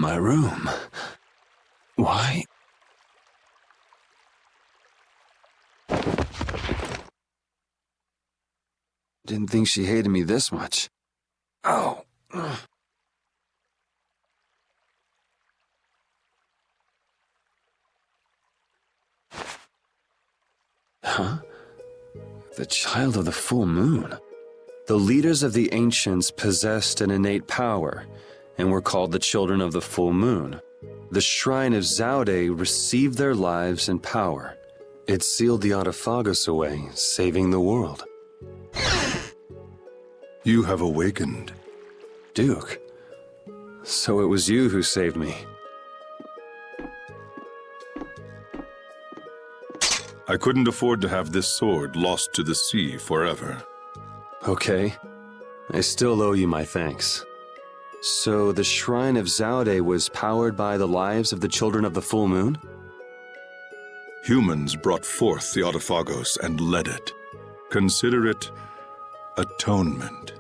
my room. Why? Didn't think she hated me this much. Oh. Huh? The child of the full moon. The leaders of the ancients possessed an innate power, and were called the children of the full moon. The shrine of Zaude received their lives and power. It sealed the Autophagos away, saving the world. You have awakened. Duke, so it was you who saved me. I couldn't afford to have this sword lost to the sea forever. Okay, I still owe you my thanks. So the shrine of Zaude was powered by the lives of the children of the full moon? Humans brought forth the Autophagos and led it. Consider it atonement.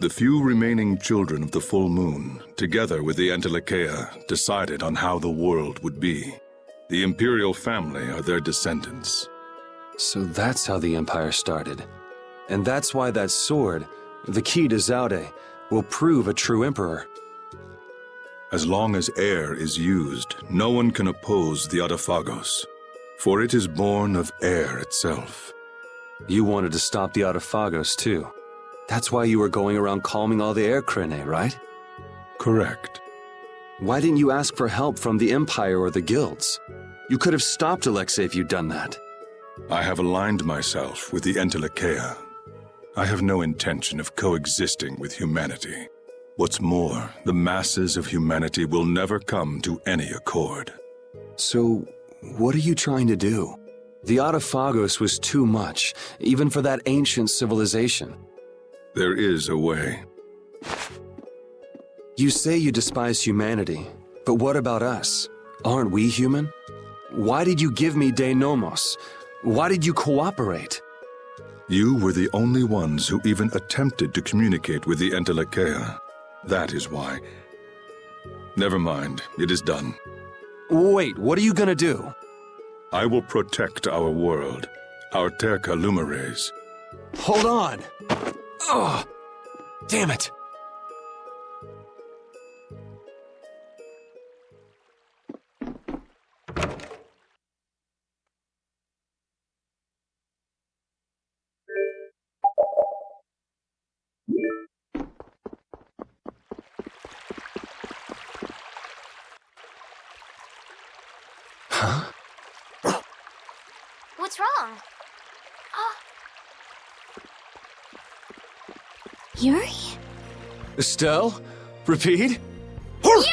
The few remaining children of the full moon, together with the Entelecheia, decided on how the world would be. The imperial family are their descendants. So that's how the Empire started. And that's why that sword, the key to Zaude, will prove a true emperor. As long as air is used, no one can oppose the Autophagos, for it is born of air itself. You wanted to stop the Autophagos, too. That's why you were going around calming all the air crinae, right? Correct. Why didn't you ask for help from the Empire or the guilds? You could have stopped Alexei if you'd done that. I have aligned myself with the Entelecheia. I have no intention of coexisting with humanity. What's more, the masses of humanity will never come to any accord. So, what are you trying to do? The Autophagos was too much, even for that ancient civilization. There is a way. You say you despise humanity, but what about us? Aren't we human? Why did you give me Dein Nomos? Why did you cooperate? You were the only ones who even attempted to communicate with the Entelecheia. That is why. Never mind, it is done. Wait, what are you gonna do? I will protect our world, our Terca Lumares. Hold on! Oh, damn it! Huh? What's wrong? Yuri? Estelle? Repeat? Yuri!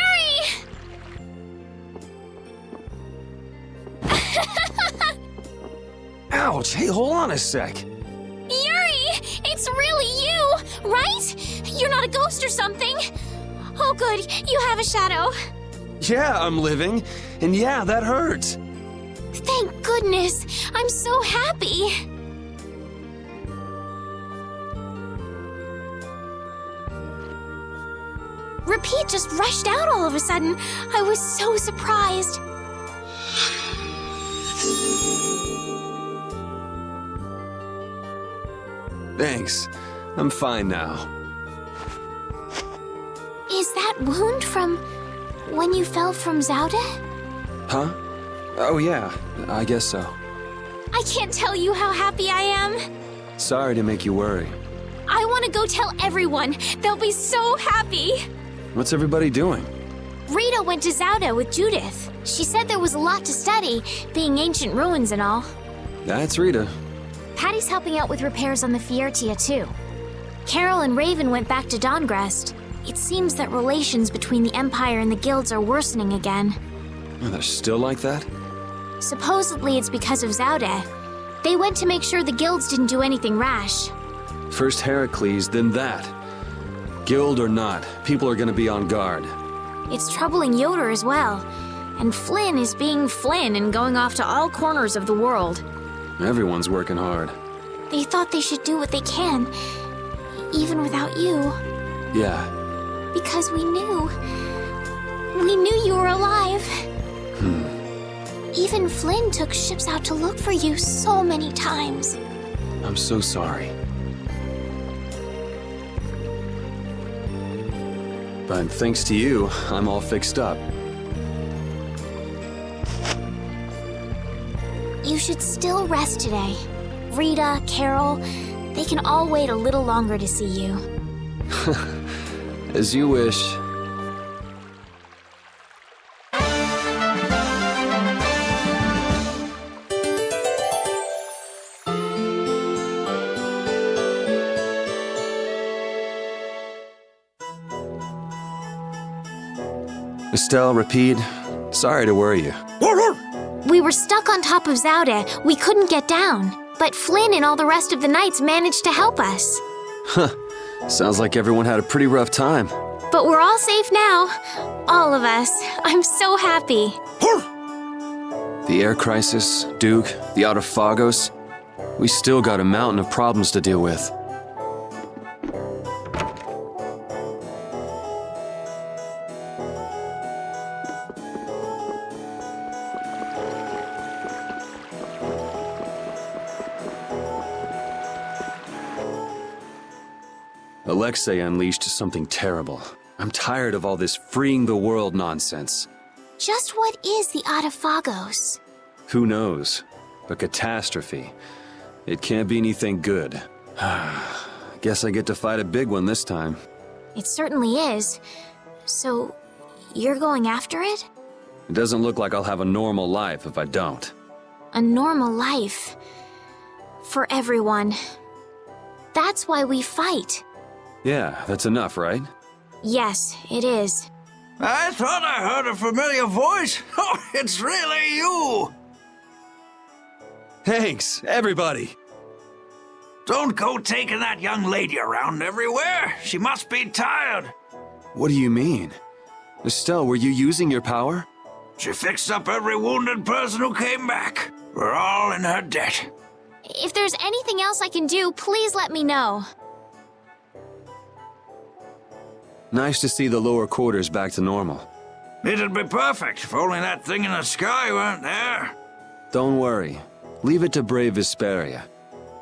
Ouch! Hey, hold on a sec. Yuri! It's really you, right? You're not a ghost or something. Oh good, you have a shadow. Yeah, I'm living, and yeah, that hurts. Thank goodness. I'm so happy. Repeat just rushed out all of a sudden. I was so surprised. Thanks. I'm fine now. Is that wound from when you fell from Zaude? Huh? Oh yeah, I guess so. I can't tell you how happy I am. Sorry to make you worry. I want to go tell everyone. They'll be so happy. What's everybody doing? Rita went to Zaude with Judith. She said there was a lot to study, being ancient ruins and all. That's Rita. Patty's helping out with repairs on the Fiertia too. Carol and Raven went back to Dawngrest. It seems that relations between the Empire and the guilds are worsening again. Oh, they're still like that? Supposedly it's because of Zaude. They went to make sure the guilds didn't do anything rash. First Heracles, then that. Guild or not, people are gonna be on guard. It's troubling Yoder as well. And Flynn is being Flynn and going off to all corners of the world. Everyone's working hard. They thought they should do what they can, even without you. Yeah. Because we knew. We knew you were alive. Even Flynn took ships out to look for you so many times. I'm so sorry. But thanks to you, I'm all fixed up. You should still rest today. Rita, Carol, they can all wait a little longer to see you. As you wish. Estelle, Rapide, sorry to worry you. We were stuck on top of Zaude. We couldn't get down. But Flynn and all the rest of the knights managed to help us. Huh. Sounds like everyone had a pretty rough time. But we're all safe now. All of us. I'm so happy. The air crisis, Duke, the Autophagos. We still got a mountain of problems to deal with. Alexei unleashed something terrible. I'm tired of all this freeing the world nonsense. Just what is the Autophagos? Who knows? A catastrophe. It can't be anything good. Guess I get to fight a big one this time. It certainly is. So, you're going after it? It doesn't look like I'll have a normal life if I don't. A normal life. For everyone. That's why we fight. Yeah, that's enough, right? Yes, it is. I thought I heard a familiar voice. Oh, it's really you! Thanks, everybody! Don't go taking that young lady around everywhere. She must be tired. What do you mean? Estelle, were you using your power? She fixed up every wounded person who came back. We're all in her debt. If there's anything else I can do, please let me know. Nice to see the lower quarters back to normal. It'd be perfect if only that thing in the sky weren't there. Don't worry. Leave it to brave Vesperia.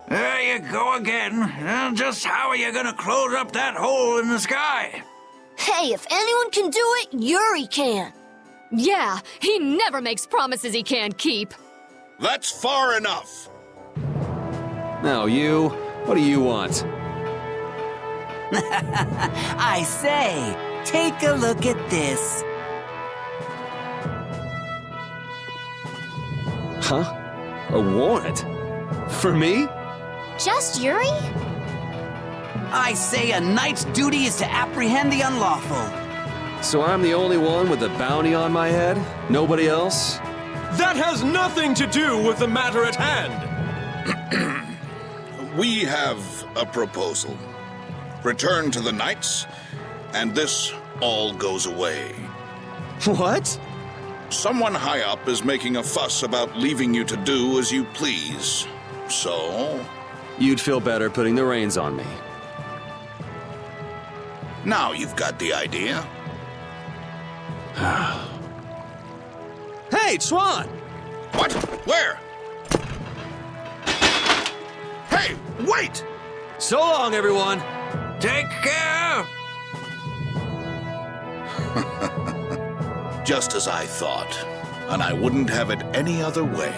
There you go again. Just how are you gonna close up that hole in the sky? Hey, if anyone can do it, Yuri can. Yeah, he never makes promises he can't keep. That's far enough. Now you, what do you want? I say, take a look at this. Huh? A warrant? For me? Just Yuri? I say a knight's duty is to apprehend the unlawful. So I'm the only one with a bounty on my head? Nobody else? That has nothing to do with the matter at hand. We have a proposal. Return to the knights, and this all goes away. What? Someone high up is making a fuss about leaving you to do as you please. So, You'd feel better putting the reins on me. now you've got the idea. Hey, Swan! What? Where? Hey, wait! So long, everyone! Take care! Just as I thought, and I wouldn't have it any other way.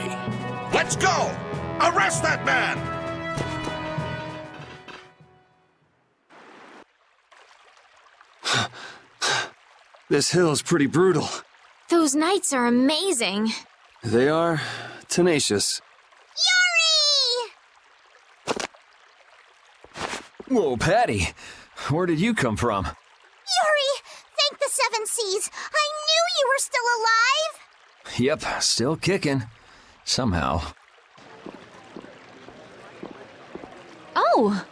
Let's go! Arrest that man! This hill's pretty brutal. Those knights are amazing. They are tenacious. Whoa, Patty. Where did you come from? Yuri, thank the Seven Seas. I knew you were still alive. Yep, still kicking. Somehow. Oh,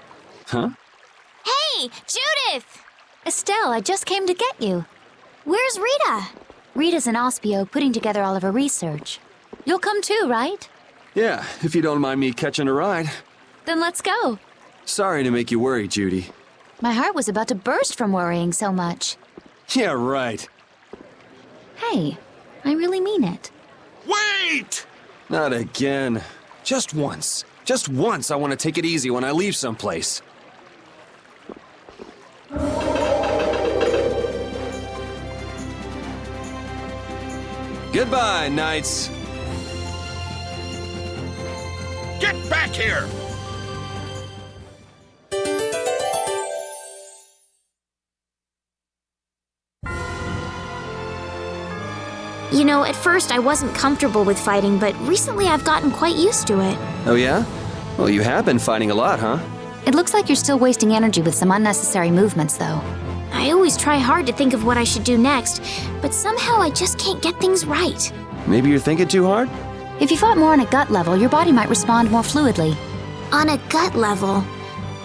Huh? Hey, Judith! Estelle, I just came to get you. Where's Rita? Rita's in Ospio putting together all of her research. You'll come too, right? Yeah, if you don't mind me catching a ride. Then let's go. Sorry to make you worry, Judy. My heart was about to burst from worrying so much. Yeah, right. Hey, I really mean it. Wait! Not again. Just once. Just once I want to take it easy when I leave someplace. Goodbye, knights. Get back here! You know, at first I wasn't comfortable with fighting, but recently I've gotten quite used to it. Oh yeah? Well, you have been fighting a lot, huh? It looks like you're still wasting energy with some unnecessary movements, though. I always try hard to think of what I should do next, but somehow I just can't get things right. Maybe you're thinking too hard? If you fought more on a gut level, your body might respond more fluidly. On a gut level.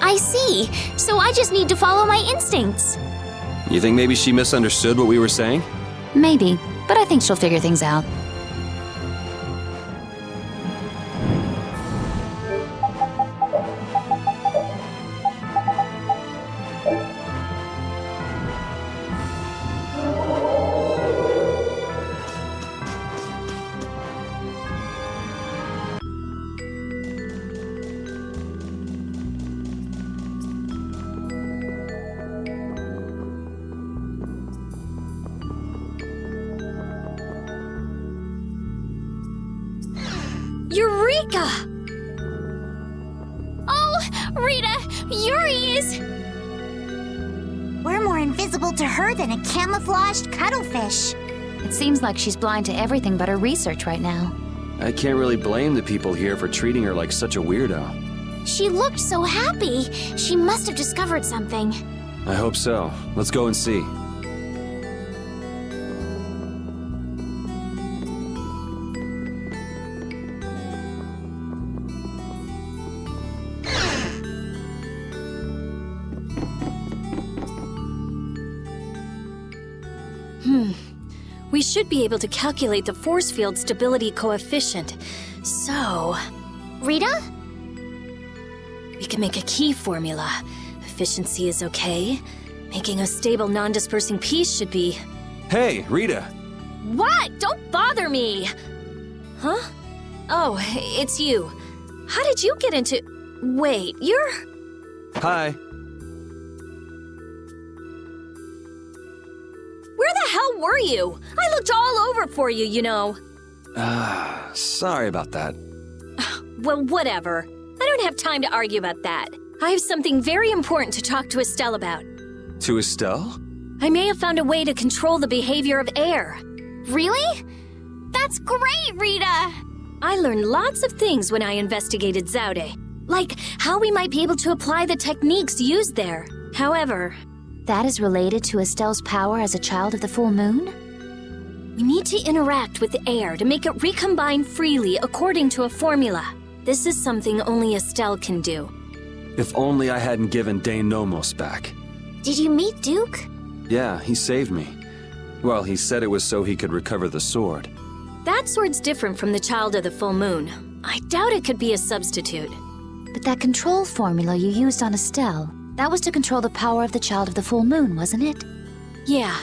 I see. So I just need to follow my instincts. You think maybe she misunderstood what we were saying? Maybe, but I think she'll figure things out. Eureka! Oh, Rita, Yuri is... We're more invisible to her than a camouflaged cuttlefish. It seems like she's blind to everything but her research right now. I can't really blame the people here for treating her like such a weirdo. She looked so happy. She must have discovered something. I hope so. Let's go and see. We should be able to calculate the force field stability coefficient. So, Rita? we can make a key formula. Efficiency is okay. Making a stable, non-dispersing piece should be... Hey, Rita! What? Don't bother me! Huh? Oh, it's you. How did you get into... Wait, you're... Hi. Where the hell were you? I looked all over for you, you know. Sorry about that. Well, whatever. I don't have time to argue about that. I have something very important to talk to Estelle about. To Estelle? I may have found a way to control the behavior of air. Really? That's great, Rita! I learned lots of things when I investigated Zaude, like how we might be able to apply the techniques used there. However, That is related to Estelle's power as a child of the full moon? we need to interact with the air to make it recombine freely according to a formula. This is something only Estelle can do. If only I hadn't given Dein Nomos back. Did you meet Duke? Yeah, he saved me. Well, he said it was so he could recover the sword. That sword's different from the child of the full moon. I doubt it could be a substitute. But that control formula you used on Estelle, that was to control the power of the child of the full moon, wasn't it? Yeah.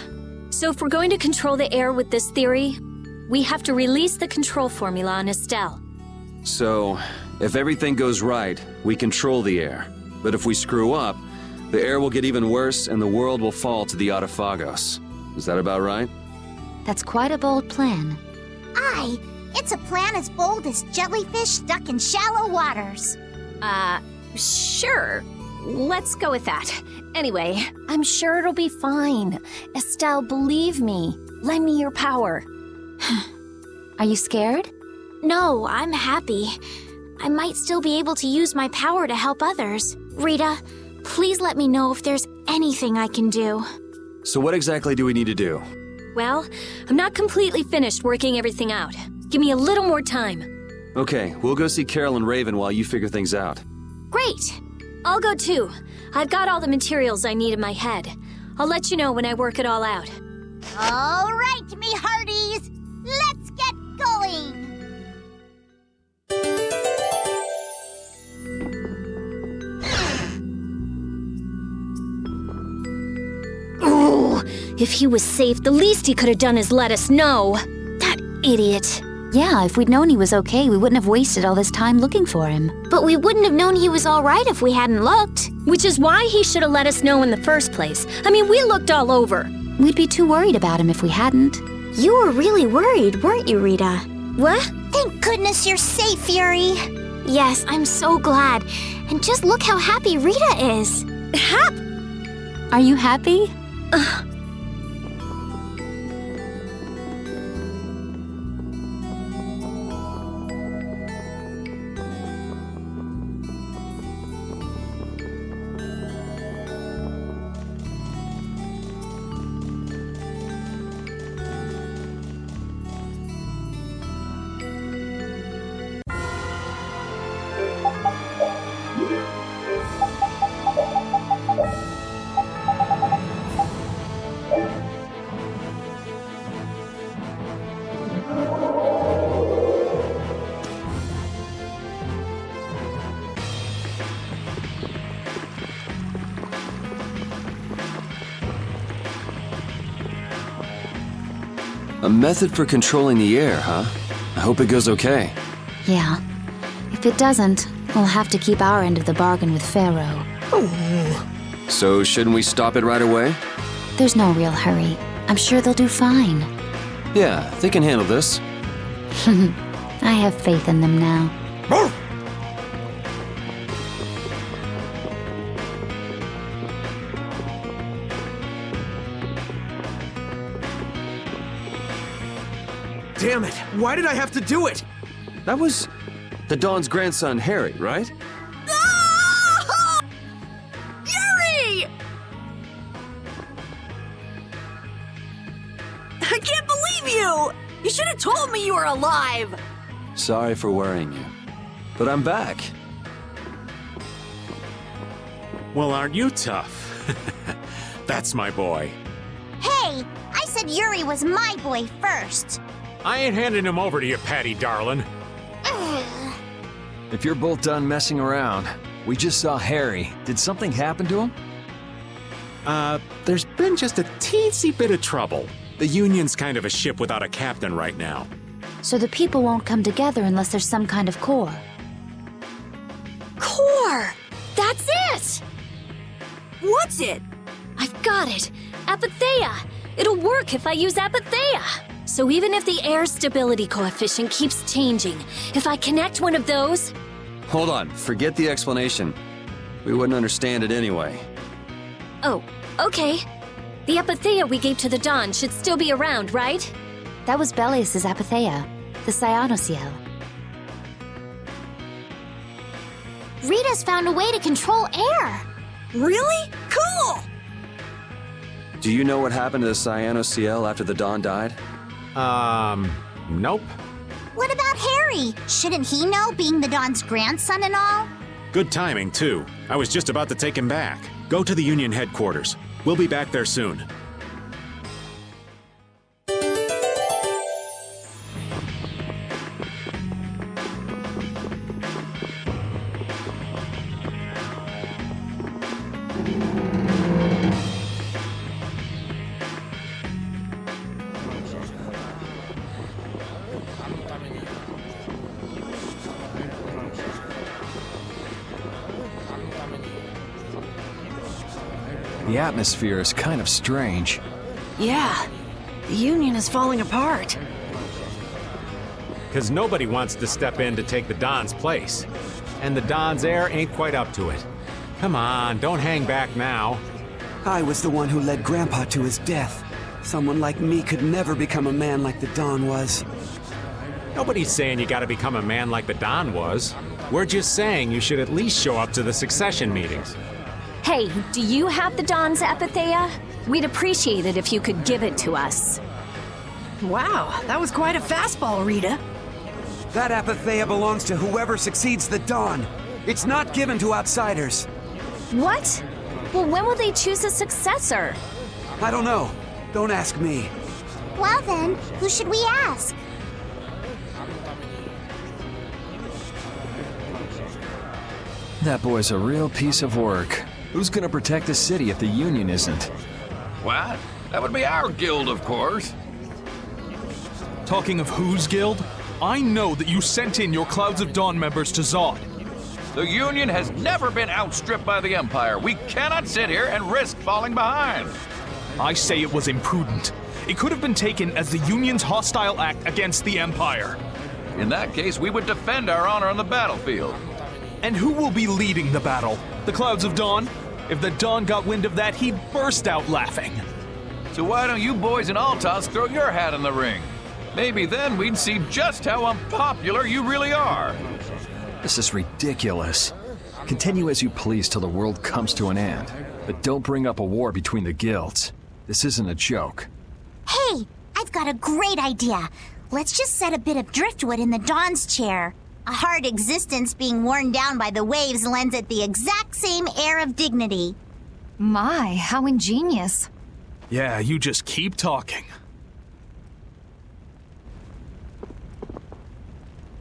So if we're going to control the air with this theory, we have to release the control formula on Estelle. So, if everything goes right, we control the air. But if we screw up, the air will get even worse and the world will fall to the Autophagos. Is that about right? That's quite a bold plan. Aye, it's a plan as bold as jellyfish stuck in shallow waters. Sure. Let's go with that. Anyway, I'm sure it'll be fine. Estelle, believe me. Lend me your power. Are you scared? No, I'm happy. I might still be able to use my power to help others. Rita, please let me know if there's anything I can do. So what exactly do we need to do? Well, I'm not completely finished working everything out. Give me a little more time. Okay, we'll go see Carol and Raven while you figure things out. Great! I'll go too. I've got all the materials I need in my head. I'll let you know when I work it all out. All right, me hearties, let's get going! Oh, if he was safe, the least he could have done is let us know. That idiot. Yeah, if we'd known he was okay, we wouldn't have wasted all this time looking for him. But we wouldn't have known he was all right if we hadn't looked. Which is why he should have let us know in the first place. I mean, we looked all over. We'd be too worried about him if we hadn't. You were really worried, weren't you, Rita? What? Thank goodness you're safe, Yuri. Yes, I'm so glad. And just look how happy Rita is. Are you happy? A method for controlling the air, huh? I hope it goes okay. Yeah. If it doesn't, we'll have to keep our end of the bargain with Pharaoh. So shouldn't we stop it right away? There's no real hurry. I'm sure they'll do fine. Yeah, they can handle this. I have faith in them now. Damn it! Why did I have to do it? That was the Dawn's grandson, Harry, right? Yuri! I can't believe you! You should have told me you were alive! Sorry for worrying you. But I'm back. Well, aren't you tough? That's my boy. Hey, I said Yuri was my boy first. I ain't handing him over to you, Patty darling. If you're both done messing around, we just saw Harry. Did something happen to him? There's been just a teensy bit of trouble. The Union's kind of a ship without a captain right now. So the people won't come together unless there's some kind of core. Core! That's it! What's it? I've got it. Apatheia. It'll work if I use Apatheia. So even if the air stability coefficient keeps changing, if I connect one of those... Hold on, forget the explanation. We wouldn't understand it anyway. Oh, okay. The Apatheia we gave to the Dawn should still be around, right? That was Belius's Apatheia, the Cyanociel. Rita's found a way to control air. Really? Cool! Do you know what happened to the Cyanociel after the Dawn died? Nope. What about Harry? Shouldn't he know, being the Dawn's grandson and all? Good timing, too. I was just about to take him back. Go to the Union headquarters. We'll be back there soon. The atmosphere is kind of strange. Yeah, the Union is falling apart. Because nobody wants to step in to take the Don's place. And the Don's heir ain't quite up to it. Come on, don't hang back now. I was the one who led Grandpa to his death. Someone like me could never become a man like the Don was. Nobody's saying you gotta become a man like the Don was. We're just saying you should at least show up to the succession meetings. Hey, do you have the Dawn's Apatheia? We'd appreciate it if you could give it to us. Wow, that was quite a fastball, Rita. That Apatheia belongs to whoever succeeds the Dawn. It's not given to outsiders. What? Well, when will they choose a successor? I don't know. Don't ask me. Well then, who should we ask? That boy's a real piece of work. Who's gonna protect the city if the Union isn't? What? That would be our guild, of course. Talking of whose guild? I know that you sent in your Clouds of Dawn members to Zaude. The Union has never been outstripped by the Empire. We cannot sit here and risk falling behind. I say it was imprudent. It could have been taken as the Union's hostile act against the Empire. In that case, we would defend our honor on the battlefield. And who will be leading the battle? The Clouds of Dawn? If the Dawn got wind of that, he'd burst out laughing. So why don't you boys in Altos throw your hat in the ring? Maybe then we'd see just how unpopular you really are. This is ridiculous. Continue as you please till the world comes to an end. But don't bring up a war between the guilds. This isn't a joke. Hey, I've got a great idea. Let's just set a bit of driftwood in the Dawn's chair. A hard existence being worn down by the waves lends it the exact same air of dignity. My, how ingenious. Yeah, you just keep talking.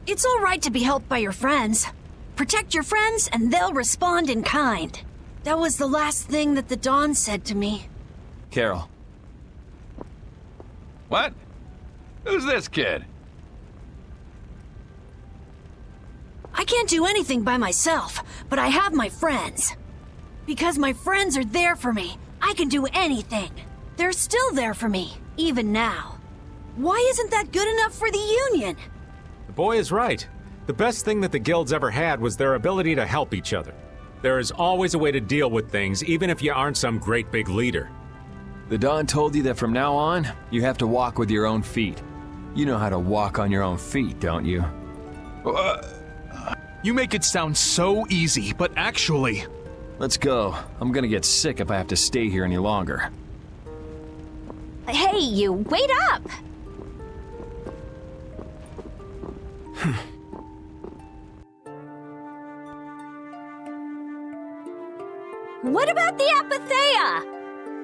It's all right to be helped by your friends. Protect your friends and they'll respond in kind. That was the last thing that the Dawn said to me. Carol. What? Who's this kid? I can't do anything by myself, but I have my friends. Because my friends are there for me, I can do anything. They're still there for me, even now. Why isn't that good enough for the Union? The boy is right. The best thing that the guilds ever had was their ability to help each other. There is always a way to deal with things, even if you aren't some great big leader. The Dawn told you that from now on, you have to walk with your own feet. You know how to walk on your own feet, don't you? You make it sound so easy, but actually... Let's go. I'm gonna get sick if I have to stay here any longer. Hey, you, wait up! What about the Apatheia?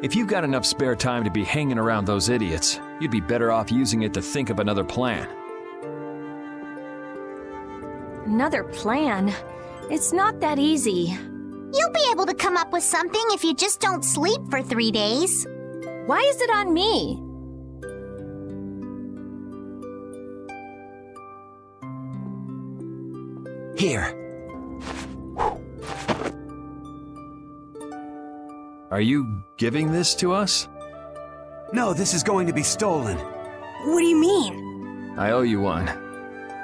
If you've got enough spare time to be hanging around those idiots, you'd be better off using it to think of another plan. Another plan? It's not that easy. You'll be able to come up with something if you just don't sleep for 3 days. Why is it on me? Here. Are you giving this to us? No, this is going to be stolen. What do you mean? I owe you one.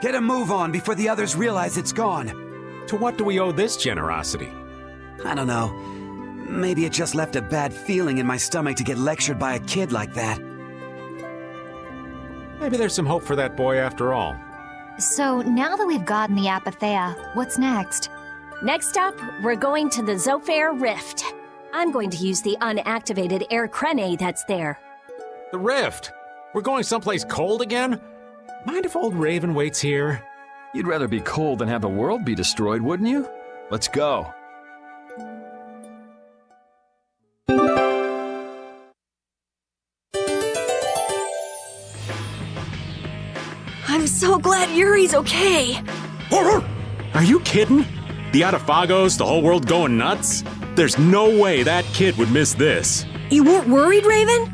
Get a move on before the others realize it's gone. To what do we owe this generosity? I don't know. Maybe it just left a bad feeling in my stomach to get lectured by a kid like that. Maybe there's some hope for that boy after all. So, now that we've gotten the Apatheia, what's next? Next up, we're going to the Zophair Rift. I'm going to use the unactivated air crene that's there. The Rift? We're going someplace cold again? Mind if old Raven waits here? You'd rather be cold than have the world be destroyed, wouldn't you? Let's go. I'm so glad Yuri's okay. Are you kidding? The Atafagos, the whole world going nuts? There's no way that kid would miss this. You weren't worried, Raven?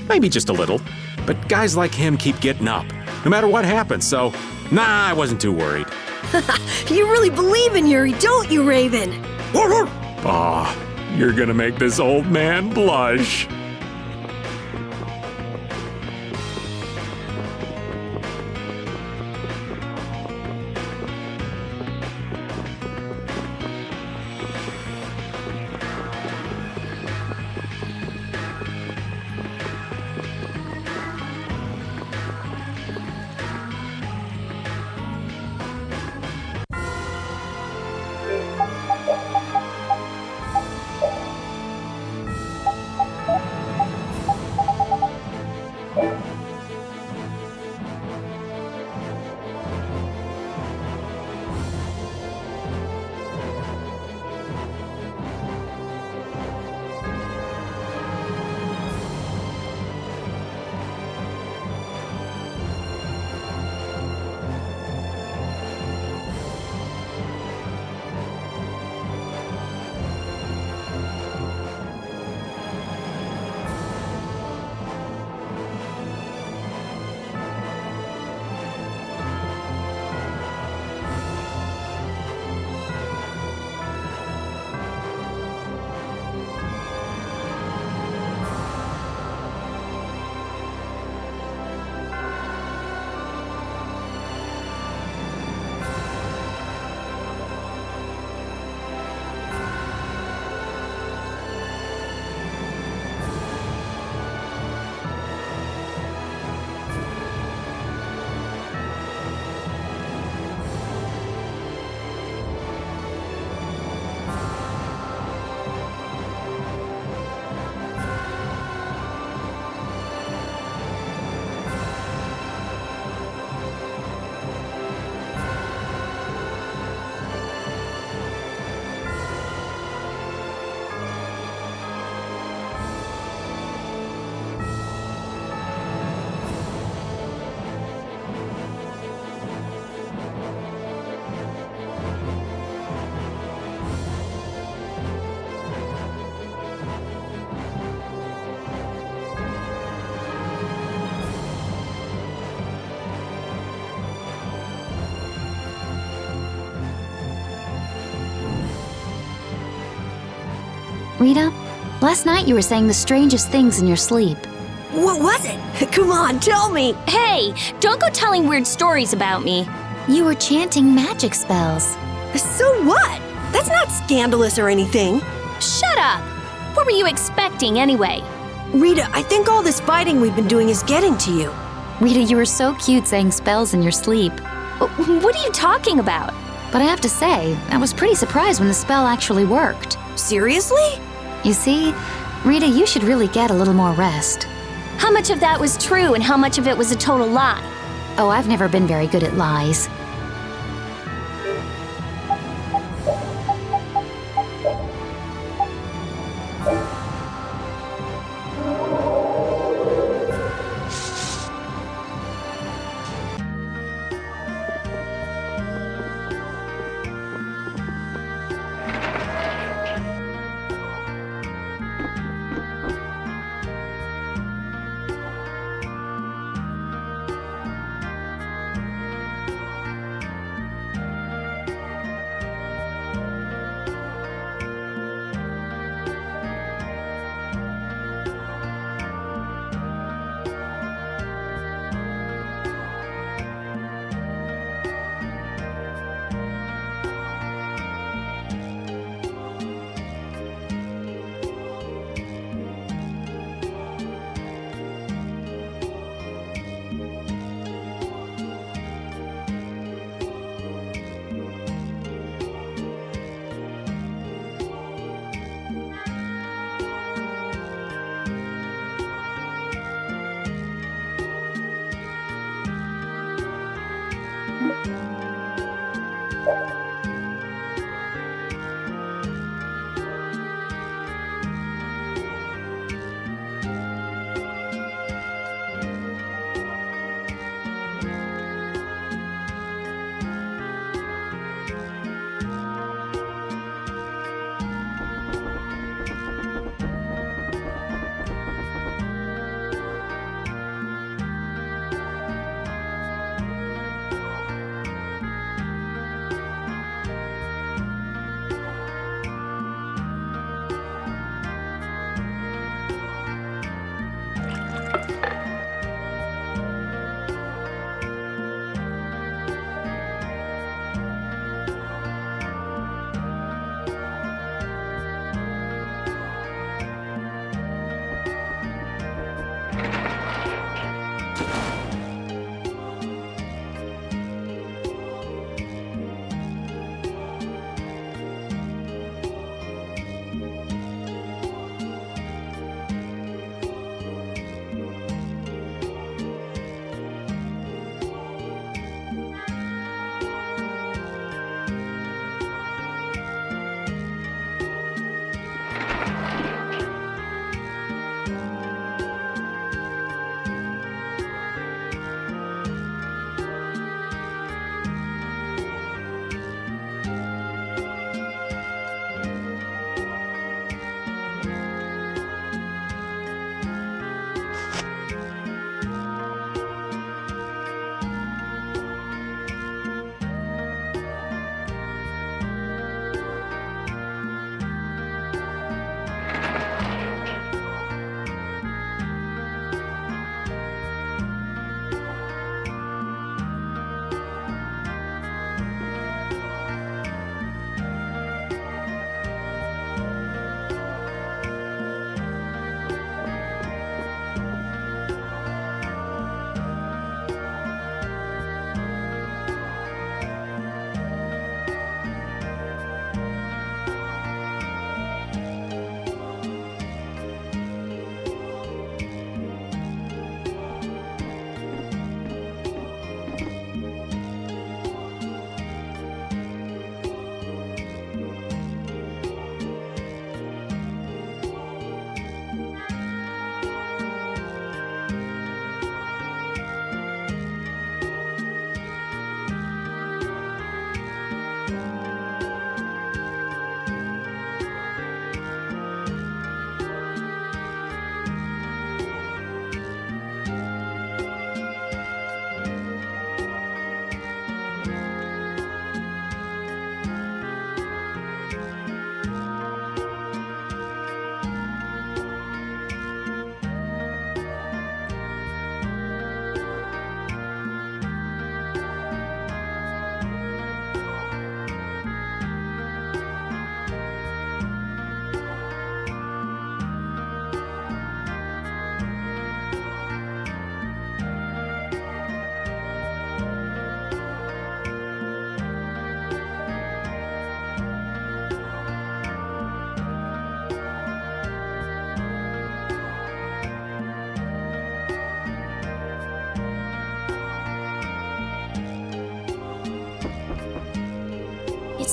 Maybe just a little. But guys like him keep getting up, no matter what happens, so nah, I wasn't too worried. You really believe in Yuri, don't you, Raven? Aw, you're gonna make this old man blush. Rita, last night you were saying the strangest things in your sleep. What was it? Come on, tell me. Hey, don't go telling weird stories about me. You were chanting magic spells. So what? That's not scandalous or anything. Shut up! What were you expecting anyway? Rita, I think all this fighting we've been doing is getting to you. Rita, you were so cute saying spells in your sleep. What are you talking about? But I have to say, I was pretty surprised when the spell actually worked. Seriously? You see, Rita, you should really get a little more rest. How much of that was true and how much of it was a total lie? Oh, I've never been very good at lies.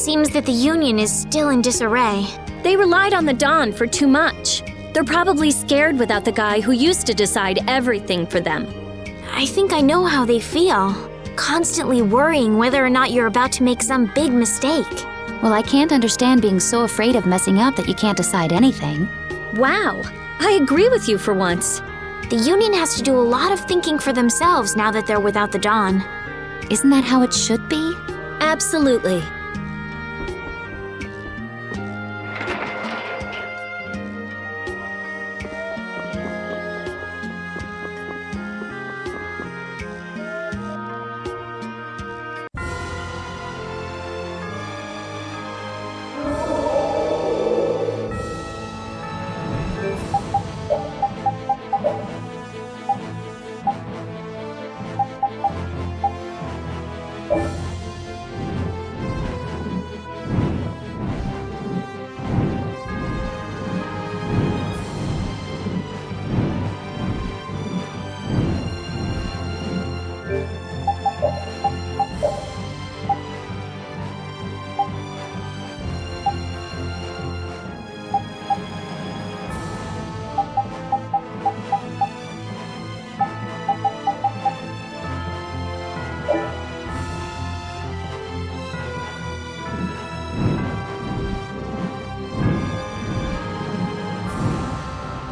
seems that the Union is still in disarray. They relied on the Dawn for too much. They're probably scared without the guy who used to decide everything for them. I think I know how they feel. Constantly worrying whether or not you're about to make some big mistake. Well, I can't understand being so afraid of messing up that you can't decide anything. Wow, I agree with you for once. The Union has to do a lot of thinking for themselves now that they're without the Dawn. Isn't that how it should be? Absolutely.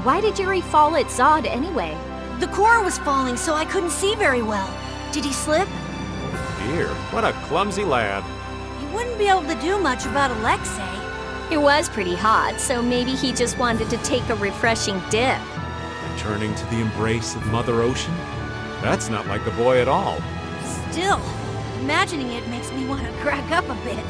Why did Yuri fall at Zaude anyway? The core was falling, so I couldn't see very well. Did he slip? Dear, what a clumsy lad. He wouldn't be able to do much about Alexei. It was pretty hot, so maybe he just wanted to take a refreshing dip. Returning to the embrace of Mother Ocean? That's not like the boy at all. Still, imagining it makes me want to crack up a bit.